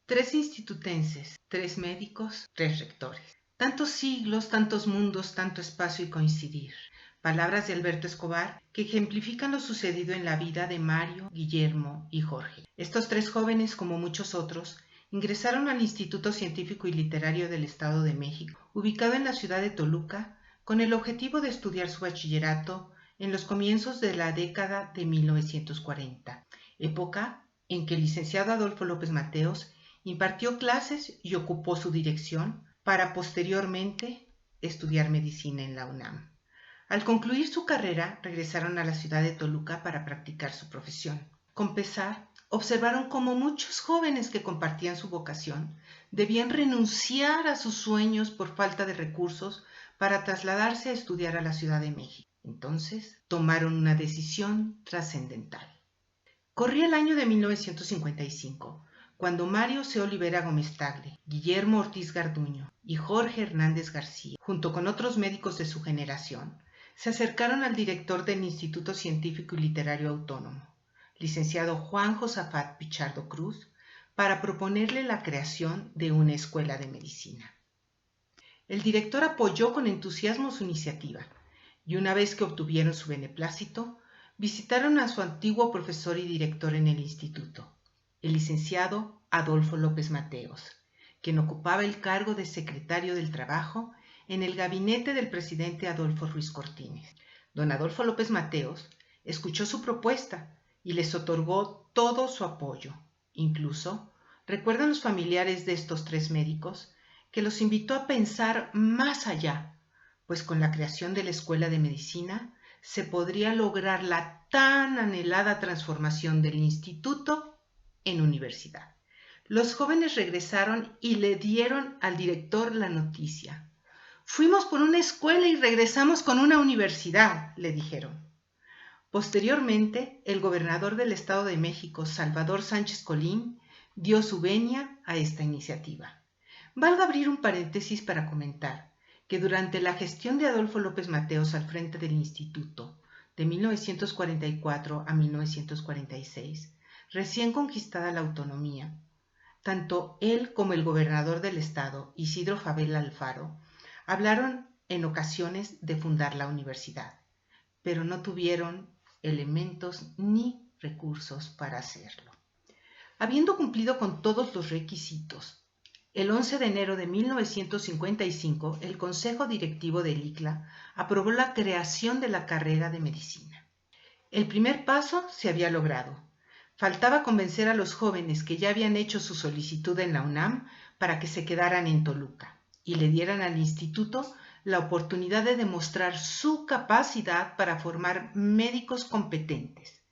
3 institutenses, 3 médicos, 3 rectores. Tantos siglos, tantos mundos, tanto espacio y coincidir. Palabras de Alberto Escobar que ejemplifican lo sucedido en la vida de Mario, Guillermo y Jorge. Estos 3 jóvenes, como muchos otros, ingresaron al Instituto Científico y Literario del Estado de México, ubicado en la ciudad de Toluca, con el objetivo de estudiar su bachillerato en los comienzos de la década de 1940, época en que el licenciado Adolfo López Mateos impartió clases y ocupó su dirección para posteriormente estudiar medicina en la UNAM. Al concluir su carrera, regresaron a la ciudad de Toluca para practicar su profesión. Con pesar, observaron cómo muchos jóvenes que compartían su vocación debían renunciar a sus sueños por falta de recursos para trasladarse a estudiar a la Ciudad de México. Entonces, tomaron una decisión trascendental. Corría el año de 1955, cuando Mario C. Olivera Gómez Tagle, Guillermo Ortiz Garduño y Jorge Hernández García, junto con otros médicos de su generación, se acercaron al director del Instituto Científico y Literario Autónomo, licenciado Juan Josafat Pichardo Cruz, para proponerle la creación de una escuela de medicina. El director apoyó con entusiasmo su iniciativa, y una vez que obtuvieron su beneplácito, visitaron a su antiguo profesor y director en el instituto, el licenciado Adolfo López Mateos, quien ocupaba el cargo de secretario del Trabajo en el gabinete del presidente Adolfo Ruiz Cortines. Don Adolfo López Mateos escuchó su propuesta y les otorgó todo su apoyo. Incluso, recuerdan los familiares de estos 3 médicos, que los invitó a pensar más allá, pues con la creación de la Escuela de Medicina se podría lograr la tan anhelada transformación del instituto en universidad. Los jóvenes regresaron y le dieron al director la noticia. «Fuimos por una escuela y regresamos con una universidad», le dijeron. Posteriormente, el gobernador del Estado de México, Salvador Sánchez Colín, dio su venia a esta iniciativa. Valga abrir un paréntesis para comentar que durante la gestión de Adolfo López Mateos al frente del instituto, de 1944 a 1946, recién conquistada la autonomía, tanto él como el gobernador del estado, Isidro Fabel Alfaro, hablaron en ocasiones de fundar la universidad, pero no tuvieron elementos ni recursos para hacerlo. Habiendo cumplido con todos los requisitos, el 11 de enero de 1955, el Consejo Directivo del ICLA aprobó la creación de la carrera de medicina. El primer paso se había logrado. Faltaba convencer a los jóvenes que ya habían hecho su solicitud en la UNAM para que se quedaran en Toluca y le dieran al instituto la oportunidad de demostrar su capacidad para formar médicos competentes,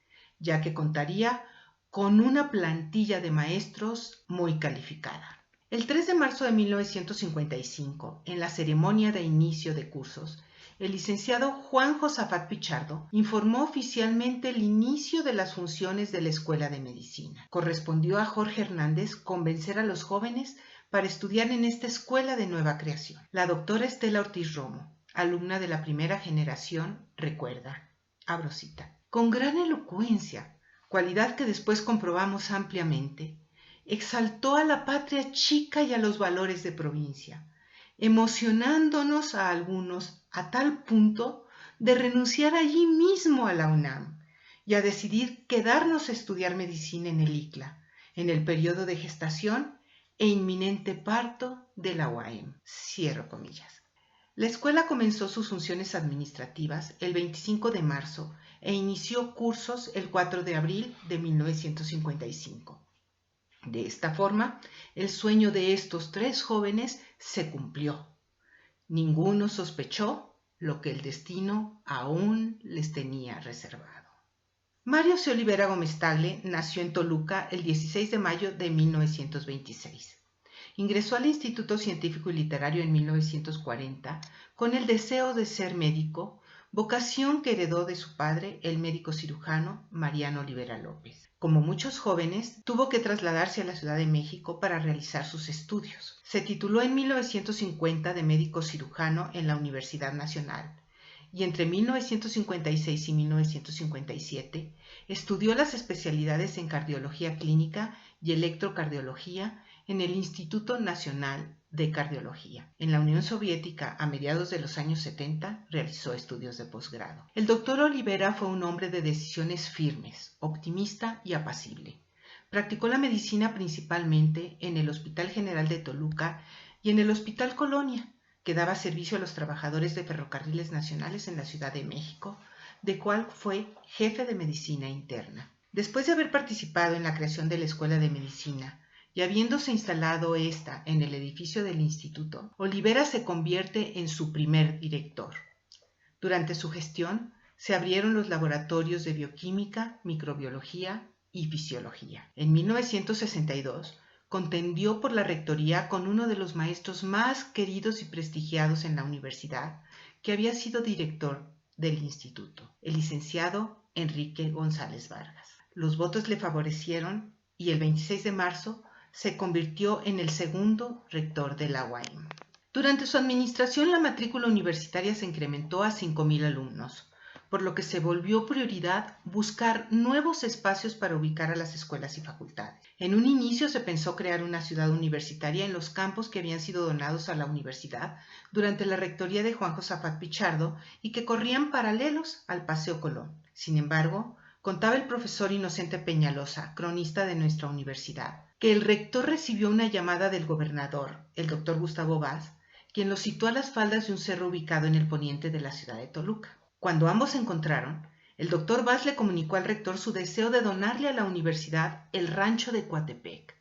ya que contaría con una plantilla de maestros muy calificada. El 3 de marzo de 1955, en la ceremonia de inicio de cursos, el licenciado Juan Josafat Pichardo informó oficialmente el inicio de las funciones de la Escuela de Medicina. Correspondió a Jorge Hernández convencer a los jóvenes para estudiar en esta escuela de nueva creación. La doctora Estela Ortiz Romo, alumna de la primera generación, recuerda, abro cita, con gran elocuencia, cualidad que después comprobamos ampliamente, exaltó a la patria chica y a los valores de provincia, emocionándonos a algunos a tal punto de renunciar allí mismo a la UNAM y a decidir quedarnos a estudiar medicina en el ICLA, en el periodo de gestación e inminente parto de la UAM. Cierro comillas. La escuela comenzó sus funciones administrativas el 25 de marzo e inició cursos el 4 de abril de 1955. De esta forma, el sueño de estos 3 jóvenes se cumplió. Ninguno sospechó lo que el destino aún les tenía reservado. Mario C. Olivera Gómez Tagle nació en Toluca el 16 de mayo de 1926. Ingresó al Instituto Científico y Literario en 1940 con el deseo de ser médico, vocación que heredó de su padre, el médico cirujano Mariano Olivera López. Como muchos jóvenes, tuvo que trasladarse a la Ciudad de México para realizar sus estudios. Se tituló en 1950 de médico cirujano en la Universidad Nacional y entre 1956 y 1957 estudió las especialidades en cardiología clínica y electrocardiología en el Instituto Nacional de Cardiología. En la Unión Soviética, a mediados de los años 70, realizó estudios de posgrado. El doctor Olivera fue un hombre de decisiones firmes, optimista y apacible. Practicó la medicina principalmente en el Hospital General de Toluca y en el Hospital Colonia, que daba servicio a los trabajadores de ferrocarriles nacionales en la Ciudad de México, de cual fue jefe de medicina interna. Después de haber participado en la creación de la Escuela de Medicina y habiéndose instalado esta en el edificio del instituto, Olivera se convierte en su primer director. Durante su gestión se abrieron los laboratorios de bioquímica, microbiología y fisiología. En 1962 contendió por la rectoría con uno de los maestros más queridos y prestigiados en la universidad, que había sido director del instituto, el licenciado Enrique González Vargas. Los votos le favorecieron y el 26 de marzo se convirtió en el segundo rector de la UAM. Durante su administración, la matrícula universitaria se incrementó a 5,000 alumnos, por lo que se volvió prioridad buscar nuevos espacios para ubicar a las escuelas y facultades. En un inicio se pensó crear una ciudad universitaria en los campos que habían sido donados a la universidad durante la rectoría de Juan Josafat Pichardo y que corrían paralelos al Paseo Colón. Sin embargo, contaba el profesor Inocente Peñalosa, cronista de nuestra universidad, que el rector recibió una llamada del gobernador, el doctor Gustavo Vaz, quien lo situó a las faldas de un cerro ubicado en el poniente de la ciudad de Toluca. Cuando ambos se encontraron, el doctor Vaz le comunicó al rector su deseo de donarle a la universidad el rancho de Coatepec,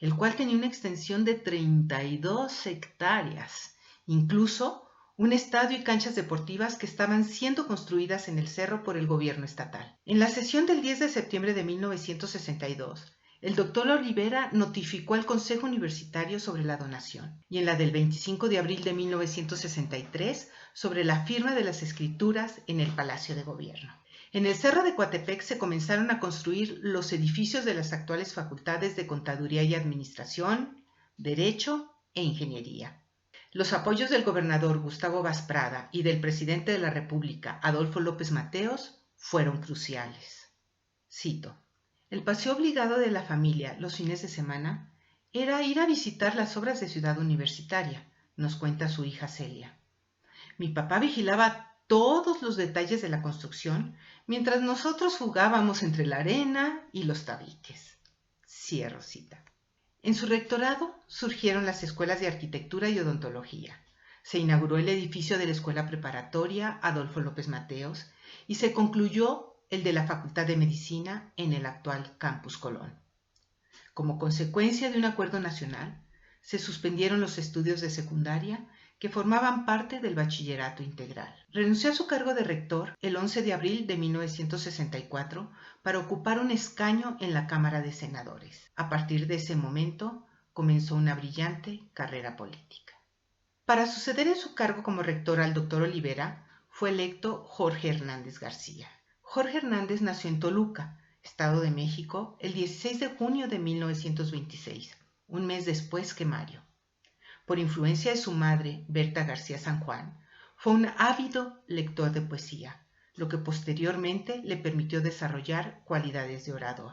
el cual tenía una extensión de 32 hectáreas, incluso un estadio y canchas deportivas que estaban siendo construidas en el cerro por el gobierno estatal. En la sesión del 10 de septiembre de 1962, el doctor Olivera notificó al Consejo Universitario sobre la donación y en la del 25 de abril de 1963 sobre la firma de las escrituras en el Palacio de Gobierno. En el Cerro de Coatepec se comenzaron a construir los edificios de las actuales facultades de Contaduría y Administración, Derecho e Ingeniería. Los apoyos del gobernador Gustavo Vaz Prada y del presidente de la República, Adolfo López Mateos, fueron cruciales. Cito: el paseo obligado de la familia los fines de semana era ir a visitar las obras de Ciudad Universitaria, nos cuenta su hija Celia. Mi papá vigilaba todos los detalles de la construcción mientras nosotros jugábamos entre la arena y los tabiques. Cierro cita. En su rectorado surgieron las escuelas de arquitectura y odontología. Se inauguró el edificio de la Escuela Preparatoria Adolfo López Mateos y se concluyó el de la Facultad de Medicina en el actual Campus Colón. Como consecuencia de un acuerdo nacional, se suspendieron los estudios de secundaria que formaban parte del bachillerato integral. Renunció a su cargo de rector el 11 de abril de 1964 para ocupar un escaño en la Cámara de Senadores. A partir de ese momento comenzó una brillante carrera política. Para suceder en su cargo como rector al doctor Olivera, fue electo Jorge Hernández García. Jorge Hernández nació en Toluca, Estado de México, el 16 de junio de 1926, un mes después que Mario. Por influencia de su madre, Berta García San Juan, fue un ávido lector de poesía, lo que posteriormente le permitió desarrollar cualidades de orador.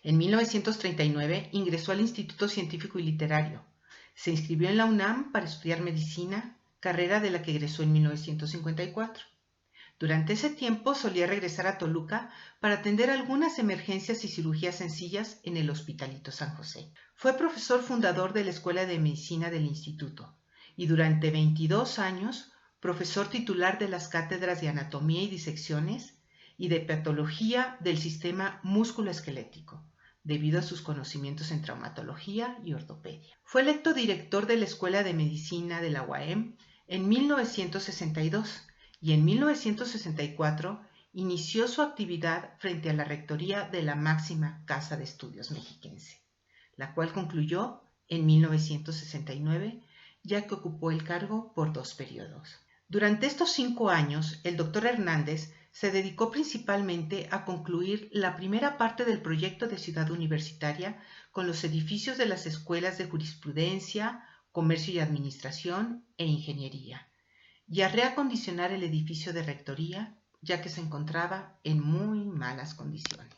En 1939 ingresó al Instituto Científico y Literario. Se inscribió en la UNAM para estudiar medicina, carrera de la que egresó en 1954. Durante ese tiempo solía regresar a Toluca para atender algunas emergencias y cirugías sencillas en el Hospitalito San José. Fue profesor fundador de la Escuela de Medicina del Instituto y durante 22 años profesor titular de las cátedras de Anatomía y Disecciones y de Patología del Sistema Músculo-Esquelético, debido a sus conocimientos en traumatología y ortopedia. Fue electo director de la Escuela de Medicina de la UAM en 1962 y en 1964 inició su actividad frente a la rectoría de la máxima Casa de Estudios mexiquense, la cual concluyó en 1969, ya que ocupó el cargo por 2 periodos. Durante estos 5 años, el doctor Hernández se dedicó principalmente a concluir la primera parte del proyecto de Ciudad Universitaria con los edificios de las escuelas de Jurisprudencia, Comercio y Administración e Ingeniería, y a reacondicionar el edificio de rectoría, ya que se encontraba en muy malas condiciones.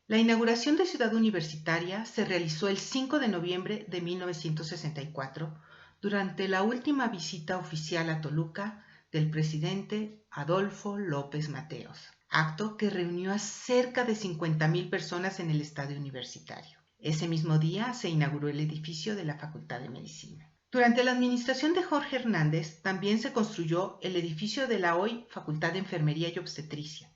La inauguración de Ciudad Universitaria se realizó el 5 de noviembre de 1964 durante la última visita oficial a Toluca del presidente Adolfo López Mateos, acto que reunió a cerca de 50,000 personas en el estadio universitario. Ese mismo día se inauguró el edificio de la Facultad de Medicina. Durante la administración de Jorge Hernández también se construyó el edificio de la hoy Facultad de Enfermería y Obstetricia.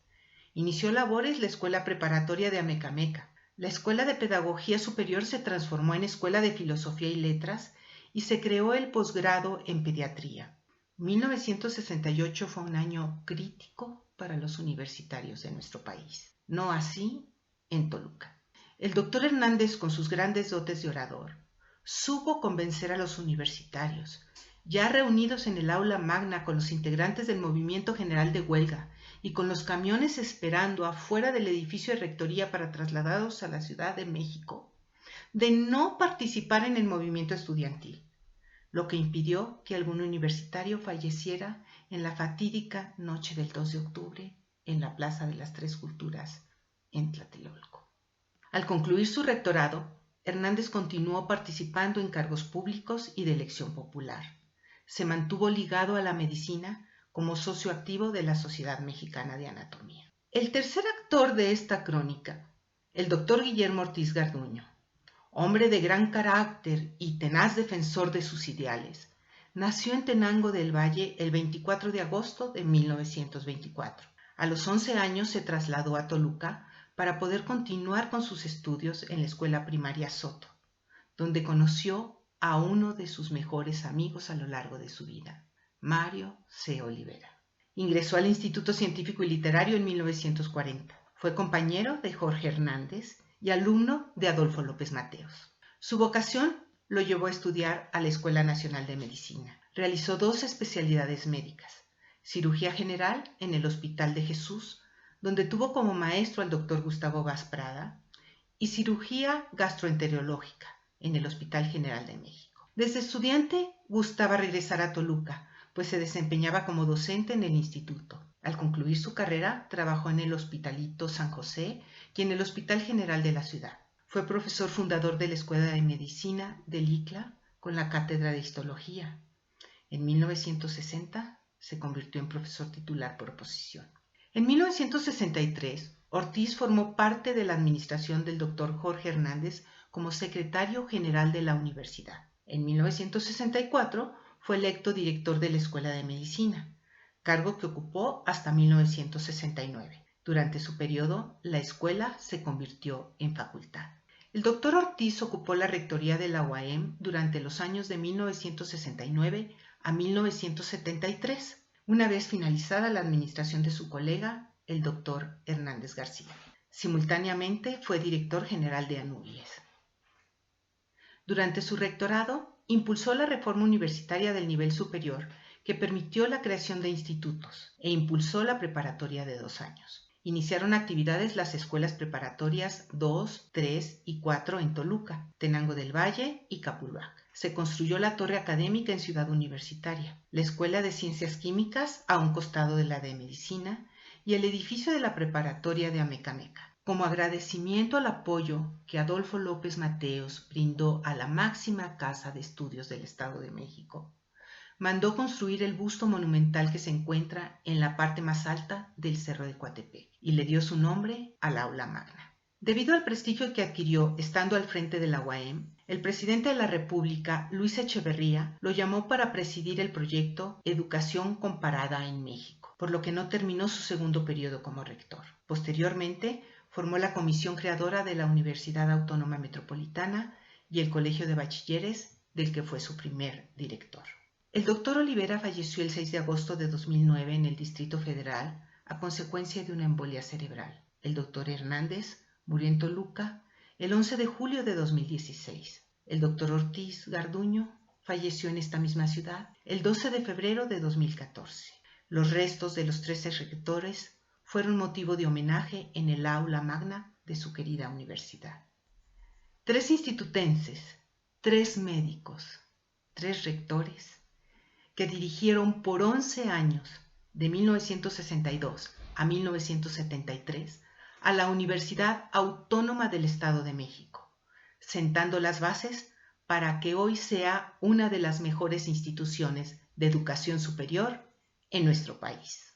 Inició labores la Escuela Preparatoria de Amecameca. La Escuela de Pedagogía Superior se transformó en Escuela de Filosofía y Letras y se creó el posgrado en Pediatría. 1968 fue un año crítico para los universitarios de nuestro país. No así en Toluca. El doctor Hernández, con sus grandes dotes de orador, supo convencer a los universitarios, ya reunidos en el aula magna con los integrantes del Movimiento General de Huelga y con los camiones esperando afuera del edificio de rectoría para trasladarlos a la Ciudad de México, de no participar en el movimiento estudiantil, lo que impidió que algún universitario falleciera en la fatídica noche del 2 de octubre en la Plaza de las Tres Culturas en Tlatelolco. Al concluir su rectorado, Hernández continuó participando en cargos públicos y de elección popular. Se mantuvo ligado a la medicina como socio activo de la Sociedad Mexicana de Anatomía. El tercer actor de esta crónica, el doctor Guillermo Ortiz Garduño, hombre de gran carácter y tenaz defensor de sus ideales, nació en Tenango del Valle el 24 de agosto de 1924. A los 11 años se trasladó a Toluca para poder continuar con sus estudios en la escuela primaria Soto, donde conoció a uno de sus mejores amigos a lo largo de su vida, Mario C. Olivera. Ingresó al Instituto Científico y Literario en 1940. Fue compañero de Jorge Hernández y alumno de Adolfo López Mateos. Su vocación lo llevó a estudiar a la Escuela Nacional de Medicina. Realizó 2 especialidades médicas: cirugía general en el Hospital de Jesús, donde tuvo como maestro al doctor Gustavo Vaz Prada, y cirugía gastroenterológica en el Hospital General de México. Desde estudiante gustaba regresar a Toluca, pues se desempeñaba como docente en el instituto. Al concluir su carrera, trabajó en el Hospitalito San José y en el Hospital General de la ciudad. Fue profesor fundador de la Escuela de Medicina del ICLA con la cátedra de Histología. En 1960 se convirtió en profesor titular por oposición. En 1963, Ortiz formó parte de la administración del doctor Jorge Hernández como secretario general de la universidad. En 1964 fue electo director de la Escuela de Medicina, cargo que ocupó hasta 1969. Durante su periodo, la escuela se convirtió en facultad. El doctor Ortiz ocupó la rectoría de la UAM durante los años de 1969 a 1973, una vez finalizada la administración de su colega, el doctor Hernández García. Simultáneamente fue director general de Anubies. Durante su rectorado, impulsó la reforma universitaria del nivel superior, que permitió la creación de institutos, e impulsó la preparatoria de 2 años. Iniciaron actividades las escuelas preparatorias 2, 3 y 4 en Toluca, Tenango del Valle y Capulhuac. Se construyó la torre académica en Ciudad Universitaria, la Escuela de Ciencias Químicas a un costado de la de Medicina y el edificio de la preparatoria de Amecameca. Como agradecimiento al apoyo que Adolfo López Mateos brindó a la máxima casa de estudios del Estado de México, mandó construir el busto monumental que se encuentra en la parte más alta del Cerro de Coatepec y le dio su nombre al aula magna. Debido al prestigio que adquirió estando al frente de la UAM, el presidente de la República, Luis Echeverría, lo llamó para presidir el proyecto Educación Comparada en México, por lo que no terminó su segundo periodo como rector. Posteriormente, formó la comisión creadora de la Universidad Autónoma Metropolitana y el Colegio de Bachilleres, del que fue su primer director. El doctor Olivera falleció el 6 de agosto de 2009 en el Distrito Federal a consecuencia de una embolia cerebral. El doctor Hernández murió en Toluca el 11 de julio de 2016. El doctor Ortiz Garduño falleció en esta misma ciudad el 12 de febrero de 2014. Los restos de los 13 rectores fueron motivo de homenaje en el aula magna de su querida universidad. 3 institutenses, 3 médicos, 3 rectores, que dirigieron por 11 años, de 1962 a 1973, a la Universidad Autónoma del Estado de México, sentando las bases para que hoy sea una de las mejores instituciones de educación superior en nuestro país.